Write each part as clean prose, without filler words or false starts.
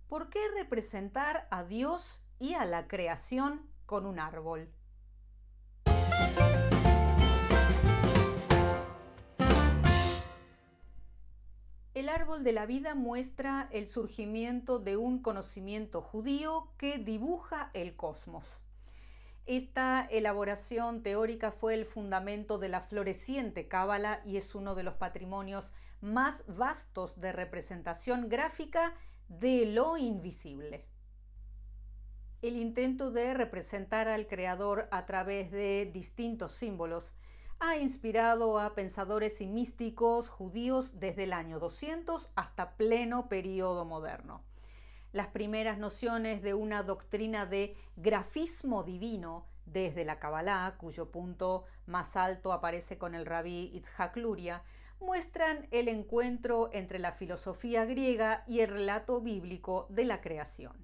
¿Por qué representar a Dios y a la creación con un árbol? El árbol de la vida muestra el surgimiento de un conocimiento judío que dibuja el cosmos. Esta elaboración teórica fue el fundamento de la floreciente Cábala y es uno de los patrimonios más vastos de representación gráfica de lo invisible. El intento de representar al Creador a través de distintos símbolos ha inspirado a pensadores y místicos judíos desde el año 200 hasta pleno período moderno. Las primeras nociones de una doctrina de grafismo divino desde la Kabbalah, cuyo punto más alto aparece con el rabí Itzhak Luria, muestran el encuentro entre la filosofía griega y el relato bíblico de la creación.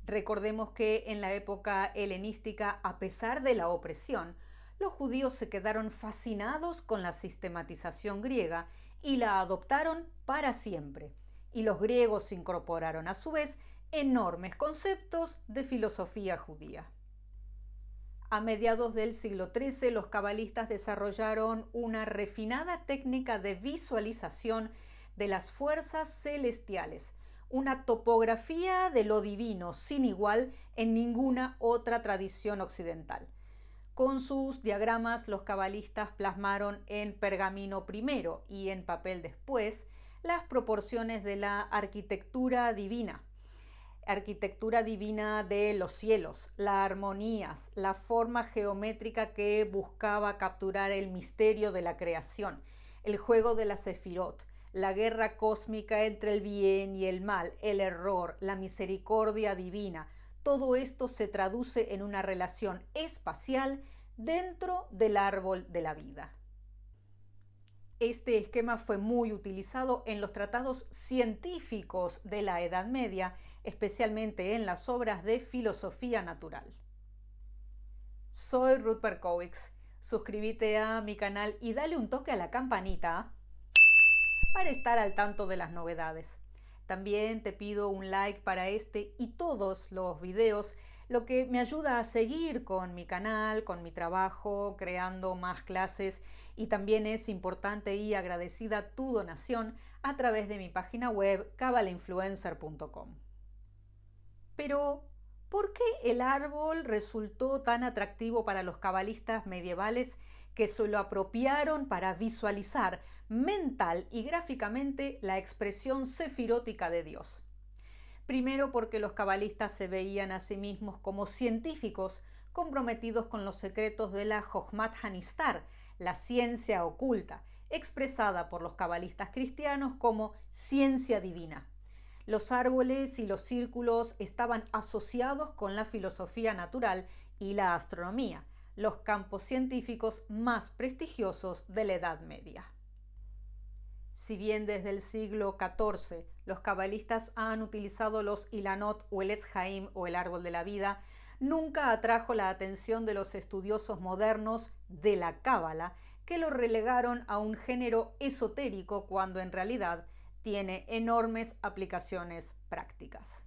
Recordemos que en la época helenística, a pesar de la opresión, los judíos se quedaron fascinados con la sistematización griega y la adoptaron para siempre. Y los griegos incorporaron a su vez enormes conceptos de filosofía judía. A mediados del siglo XIII, los cabalistas desarrollaron una refinada técnica de visualización de las fuerzas celestiales, una topografía de lo divino sin igual en ninguna otra tradición occidental. Con sus diagramas, los cabalistas plasmaron en pergamino primero y en papel después las proporciones de la arquitectura divina de los cielos, las armonías, la forma geométrica que buscaba capturar el misterio de la creación, el juego de la sefirot, la guerra cósmica entre el bien y el mal, el error, la misericordia divina. Todo esto se traduce en una relación espacial dentro del árbol de la vida. Este esquema fue muy utilizado en los tratados científicos de la Edad Media, especialmente en las obras de filosofía natural. Soy Ruth Berkowitz. Suscríbete a mi canal y dale un toque a la campanita para estar al tanto de las novedades. También te pido un like para este y todos los videos, lo que me ayuda a seguir con mi canal, con mi trabajo, creando más clases, y también es importante y agradecida tu donación a través de mi página web kabalainfluencer.com. Pero, ¿por qué el árbol resultó tan atractivo para los cabalistas medievales que se lo apropiaron para visualizar mental y gráficamente la expresión sefirótica de Dios? Primero, porque los cabalistas se veían a sí mismos como científicos comprometidos con los secretos de la Jochmat Hanistar, la ciencia oculta, expresada por los cabalistas cristianos como ciencia divina. Los árboles y los círculos estaban asociados con la filosofía natural y la astronomía, los campos científicos más prestigiosos de la Edad Media. Si bien desde el siglo XIV los cabalistas han utilizado los Ilanot o el Etz Haim o el árbol de la vida, nunca atrajo la atención de los estudiosos modernos de la Cábala, que lo relegaron a un género esotérico cuando en realidad tiene enormes aplicaciones prácticas.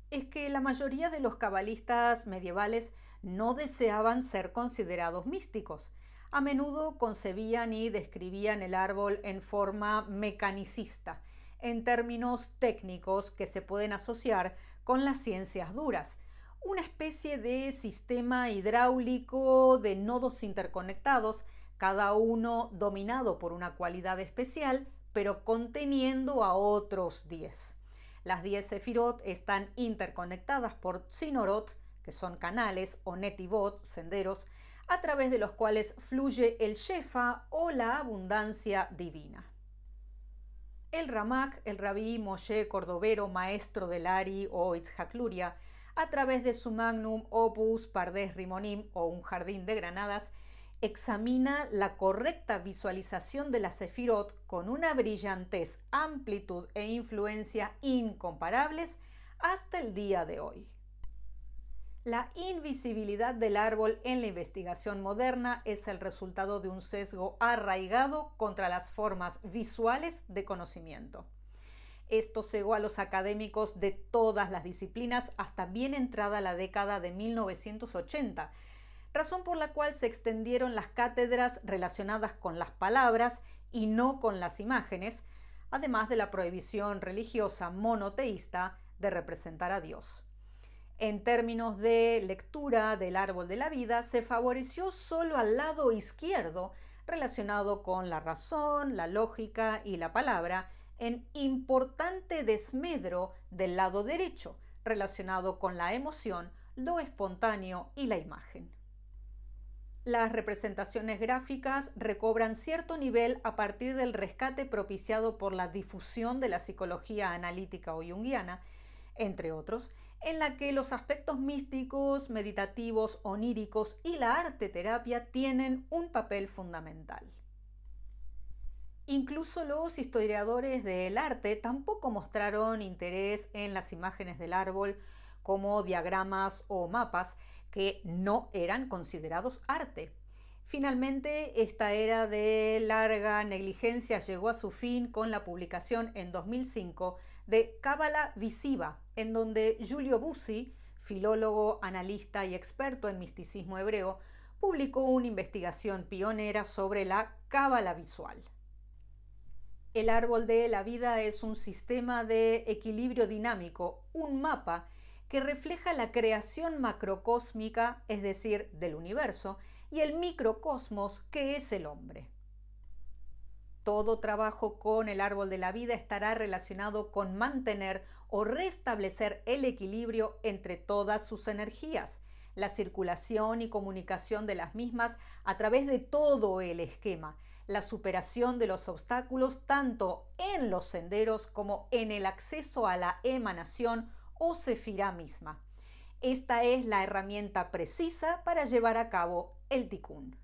Es que la mayoría de los cabalistas medievales no deseaban ser considerados místicos. A menudo concebían y describían el árbol en forma mecanicista, en términos técnicos que se pueden asociar con las ciencias duras, una especie de sistema hidráulico de nodos interconectados, cada uno dominado por una cualidad especial, pero conteniendo a otros 10. Las 10 sefirot están interconectadas por tzinorot, que son canales, o netivot, senderos, a través de los cuales fluye el shefa o la abundancia divina. El Ramak, el rabí Moshe Cordovero, maestro del Ari o Itzhak Luria, a través de su magnum opus Pardes Rimonim o un jardín de granadas, examina la correcta visualización de la sefirot con una brillantez, amplitud e influencia incomparables hasta el día de hoy. La invisibilidad del árbol en la investigación moderna es el resultado de un sesgo arraigado contra las formas visuales de conocimiento. Esto cegó a los académicos de todas las disciplinas hasta bien entrada la década de 1980, razón por la cual se extendieron las cátedras relacionadas con las palabras y no con las imágenes, además de la prohibición religiosa monoteísta de representar a Dios. En términos de lectura del árbol de la vida, se favoreció solo al lado izquierdo, relacionado con la razón, la lógica y la palabra, en importante desmedro del lado derecho, relacionado con la emoción, lo espontáneo y la imagen. Las representaciones gráficas recobran cierto nivel a partir del rescate propiciado por la difusión de la psicología analítica o junguiana, entre otros, en la que los aspectos místicos, meditativos, oníricos y la arteterapia tienen un papel fundamental. Incluso los historiadores del arte tampoco mostraron interés en las imágenes del árbol como diagramas o mapas que no eran considerados arte. Finalmente, esta era de larga negligencia llegó a su fin con la publicación en 2005 de Cábala Visiva, en donde Giulio Bussi, filólogo, analista y experto en misticismo hebreo, publicó una investigación pionera sobre la cábala visual. El árbol de la vida es un sistema de equilibrio dinámico, un mapa que refleja la creación macrocósmica, es decir, del universo, y el microcosmos, que es el hombre. Todo trabajo con el árbol de la vida estará relacionado con mantener o restablecer el equilibrio entre todas sus energías, la circulación y comunicación de las mismas a través de todo el esquema, la superación de los obstáculos tanto en los senderos como en el acceso a la emanación o sefirá misma. Esta es la herramienta precisa para llevar a cabo el Tikkun.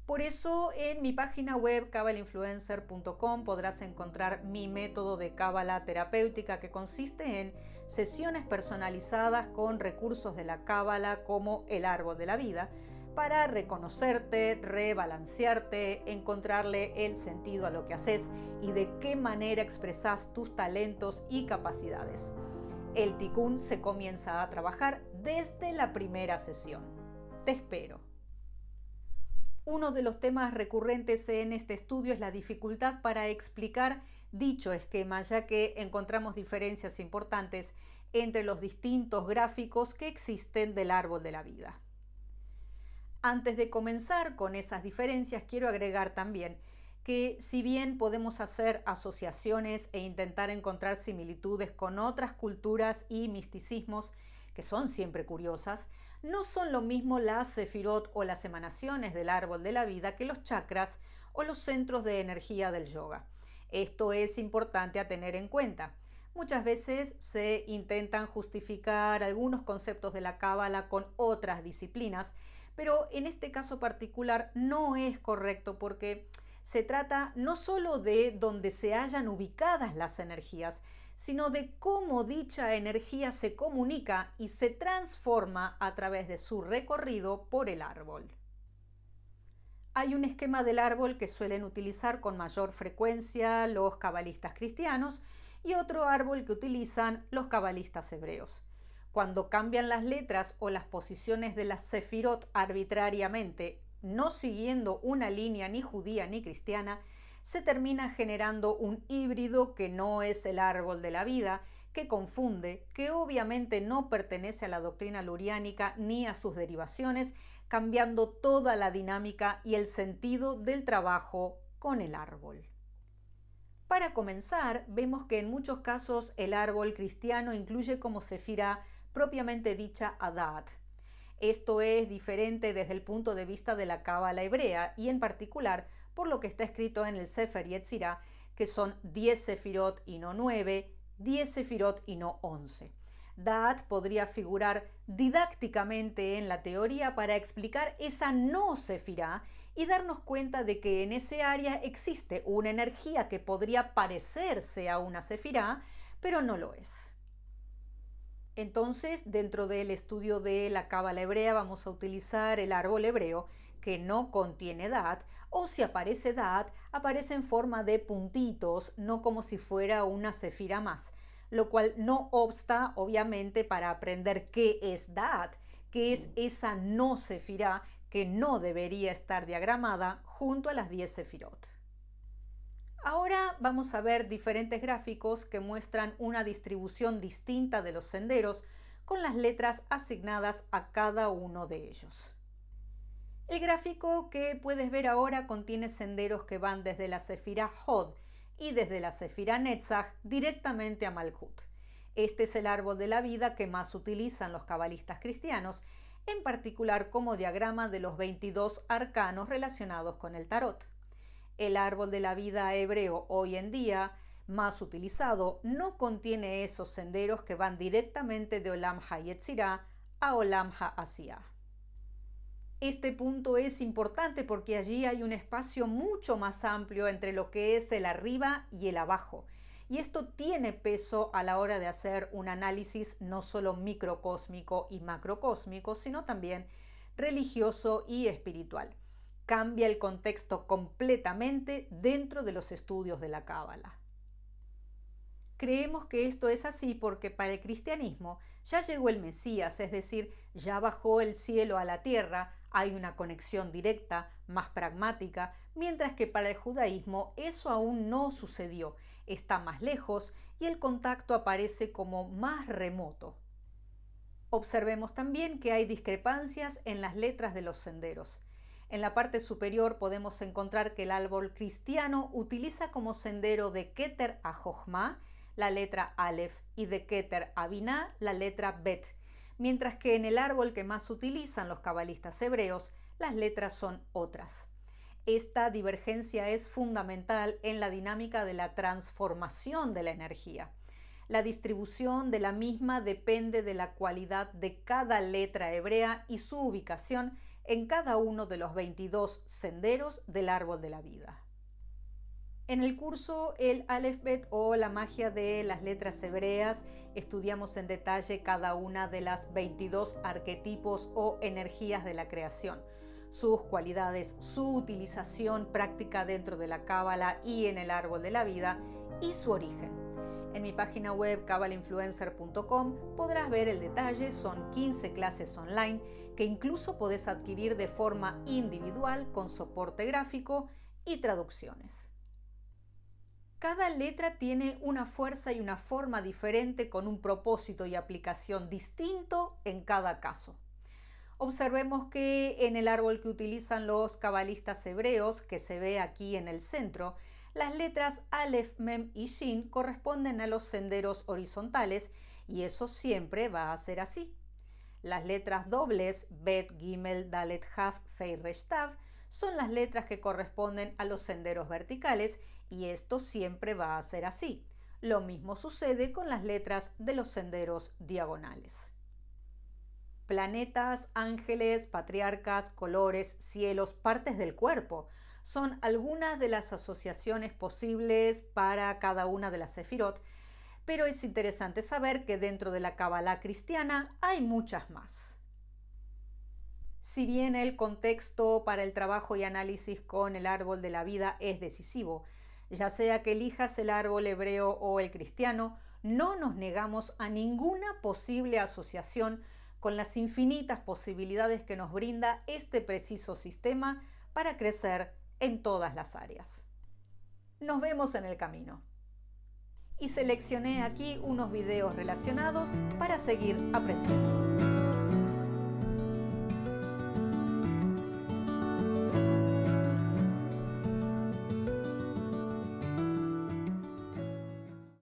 Por eso en mi página web kabbalinfluencer.com podrás encontrar mi método de cábala terapéutica, que consiste en sesiones personalizadas con recursos de la cábala como el árbol de la vida, para reconocerte, rebalancearte, encontrarle el sentido a lo que haces y de qué manera expresas tus talentos y capacidades. El Tikkun se comienza a trabajar desde la primera sesión. Te espero. Uno de los temas recurrentes en este estudio es la dificultad para explicar dicho esquema, ya que encontramos diferencias importantes entre los distintos gráficos que existen del árbol de la vida. Antes de comenzar con esas diferencias, quiero agregar también que si bien podemos hacer asociaciones e intentar encontrar similitudes con otras culturas y misticismos, que son siempre curiosas, no son lo mismo las sefirot o las emanaciones del árbol de la vida que los chakras o los centros de energía del yoga. Esto es importante a tener en cuenta. Muchas veces se intentan justificar algunos conceptos de la cábala con otras disciplinas, pero en este caso particular no es correcto, porque se trata no solo de donde se hallan ubicadas las energías, sino de cómo dicha energía se comunica y se transforma a través de su recorrido por el árbol. Hay un esquema del árbol que suelen utilizar con mayor frecuencia los cabalistas cristianos y otro árbol que utilizan los cabalistas hebreos. Cuando cambian las letras o las posiciones de las sefirot arbitrariamente, no siguiendo una línea ni judía ni cristiana, se termina generando un híbrido que no es el árbol de la vida, que confunde, que obviamente no pertenece a la doctrina luriánica ni a sus derivaciones, cambiando toda la dinámica y el sentido del trabajo con el árbol. Para comenzar, vemos que en muchos casos el árbol cristiano incluye como sefirá propiamente dicha Adat. Esto es diferente desde el punto de vista de la cábala hebrea y en particular por lo que está escrito en el Sefer Yetzirah, que son 10 sefirot y no 9, 10 sefirot y no 11. Da'at podría figurar didácticamente en la teoría para explicar esa no sefirá y darnos cuenta de que en ese área existe una energía que podría parecerse a una sefirá, pero no lo es. Entonces, dentro del estudio de la cábala hebrea vamos a utilizar el árbol hebreo, que no contiene Da'at, o si aparece Da'at, aparece en forma de puntitos, no como si fuera una sefira más, lo cual no obsta, obviamente, para aprender qué es Da'at, que es esa no sefirá que no debería estar diagramada junto a las 10 sefirot. Ahora vamos a ver diferentes gráficos que muestran una distribución distinta de los senderos con las letras asignadas a cada uno de ellos. El gráfico que puedes ver ahora contiene senderos que van desde la sefirá Hod y desde la sefirá Netzach directamente a Malkut. Este es el árbol de la vida que más utilizan los cabalistas cristianos, en particular como diagrama de los 22 arcanos relacionados con el tarot. El árbol de la vida hebreo hoy en día, más utilizado, no contiene esos senderos que van directamente de Olam HaYetzirah a Olam HaAsiyah. Este punto es importante porque allí hay un espacio mucho más amplio entre lo que es el arriba y el abajo. Y esto tiene peso a la hora de hacer un análisis no solo microcósmico y macrocósmico, sino también religioso y espiritual. Cambia el contexto completamente dentro de los estudios de la Cábala. Creemos que esto es así porque para el cristianismo ya llegó el Mesías, es decir, ya bajó el cielo a la tierra, hay una conexión directa, más pragmática, mientras que para el judaísmo eso aún no sucedió, está más lejos y el contacto aparece como más remoto. Observemos también que hay discrepancias en las letras de los senderos. En la parte superior podemos encontrar que el árbol cristiano utiliza como sendero de Keter a Jochma la letra Aleph y de Keter a Binah la letra Bet, mientras que en el árbol que más utilizan los cabalistas hebreos las letras son otras. Esta divergencia es fundamental en la dinámica de la transformación de la energía. La distribución de la misma depende de la cualidad de cada letra hebrea y su ubicación en cada uno de los 22 senderos del árbol de la vida. En el curso El Aleph Bet o la magia de las letras hebreas estudiamos en detalle cada una de las 22 arquetipos o energías de la creación, sus cualidades, su utilización práctica dentro de la Cábala y en el árbol de la vida y su origen. En mi página web kabbalinfluencer.com podrás ver el detalle, son 15 clases online que incluso podés adquirir de forma individual con soporte gráfico y traducciones. Cada letra tiene una fuerza y una forma diferente con un propósito y aplicación distinto en cada caso. Observemos que en el árbol que utilizan los cabalistas hebreos, que se ve aquí en el centro, las letras Aleph, Mem y Shin corresponden a los senderos horizontales y eso siempre va a ser así. Las letras dobles Bet, Gimel, Dalet, Haf, Fei, Resh, Tav son las letras que corresponden a los senderos verticales y esto siempre va a ser así. Lo mismo sucede con las letras de los senderos diagonales. Planetas, ángeles, patriarcas, colores, cielos, partes del cuerpo son algunas de las asociaciones posibles para cada una de las sefirot, pero es interesante saber que dentro de la Cábala cristiana hay muchas más. Si bien el contexto para el trabajo y análisis con el árbol de la vida es decisivo, ya sea que elijas el árbol hebreo o el cristiano, no nos negamos a ninguna posible asociación con las infinitas posibilidades que nos brinda este preciso sistema para crecer en todas las áreas. Nos vemos en el camino. Y seleccioné aquí unos videos relacionados para seguir aprendiendo.